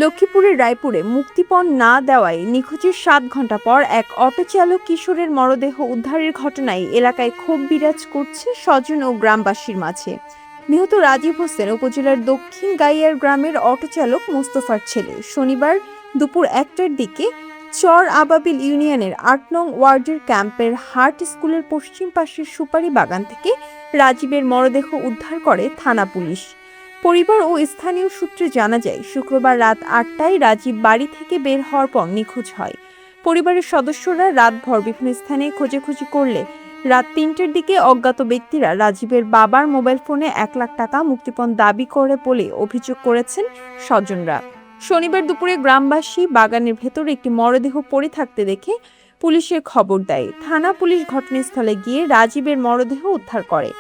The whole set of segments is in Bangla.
লক্ষ্মীপুরের রায়পুরে মুক্তিপণ না দেওয়ায় নিখোঁজের 7 ঘণ্টা পর এক অটোচালক কিশোরের মরদেহ উদ্ধারের ঘটনায় এলাকায় ক্ষোভ বিরাজ করছে স্বজন ও গ্রামবাসীর মাঝে। নিহত রাজীব হোসেন উপজেলার দক্ষিণ গাইয়ার গ্রামের অটোচালক মোস্তফার ছেলে। শনিবার দুপুর 1টার দিকে চর আবাবিল ইউনিয়নের 8 নং ওয়ার্ডের ক্যাম্পের হার্ট স্কুলের পশ্চিম পাশের সুপারি বাগান থেকে রাজীবের মরদেহ উদ্ধার করে থানা পুলিশ। পরিবার ও স্থানীয় সূত্রে জানা যায়, শুক্রবার রাত 8টায় রাজীব বাড়ি থেকে বের হওয়ার পর নিখোঁজ হয়। পরিবারের সদস্যরা রাতভর বিভিন্ন স্থানে খোঁজাখুঁজি করলে রাত 3টার দিকে অজ্ঞাত ব্যক্তিরা রাজীবের বাবার মোবাইল ফোনে 1 লাখ টাকা মুক্তিপণ দাবি করে বলে অভিযোগ করেছেন স্বজনরা। শনিবার দুপুরে গ্রামবাসী বাগানের ভেতরে একটি মরদেহ পড়ে থাকতে দেখে পুলিশের খবর দেয়। থানা পুলিশ ঘটনাস্থলে গিয়ে রাজীবের মরদেহ উদ্ধার করে।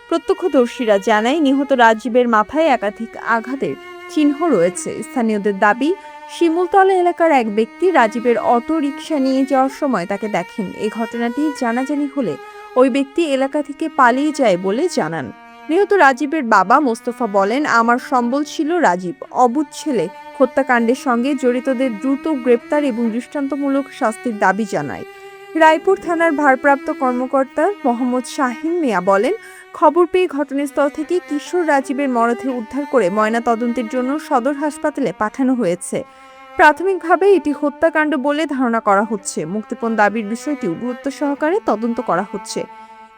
প্রত্যক্ষদর্শীরা জানায়, নিহত রাজীবের মাথায় একাধিক আঘাতের চিহ্ন রয়েছে। স্থানীয়দের দাবি, শিমুলতলা এলাকার এক ব্যক্তি রাজীবের অটো রিকশা নিয়ে যাওয়ার সময় তাকে দেখেন। এই ঘটনাটি জানাজানি হলে ওই ব্যক্তি এলাকা থেকে পালিয়ে যায় বলে জানান। নিহত রাজীবের বাবা মোস্তফা বলেন, আমার সম্বল ছিল রাজীব। অবুঝ ছেলে হত্যাকাণ্ডের সঙ্গে জড়িতদের দ্রুত গ্রেপ্তার এবং দৃষ্টান্তমূলক শাস্তির দাবি জানায়। রায়পুর থানার ভারপ্রাপ্ত কর্মকর্তা মোহাম্মদ শাহিন মিয়া বলেন, খবর পেয়ে ঘটনাস্থল থেকে কিশোর রাজীবের মরদেহ উদ্ধার করে ময়নাতদন্তের জন্য সদর হাসপাতালে পাঠানো হয়েছে। প্রাথমিকভাবে এটি হত্যাকাণ্ড বলে ধারণা করা হচ্ছে। মুক্তিপণ দাবির বিষয়টিও গুরুত্ব সহকারে তদন্ত করা হচ্ছে।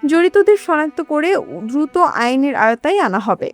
জড়িতদের শনাক্ত করে দ্রুত আইনের আওতায় আনা হবে।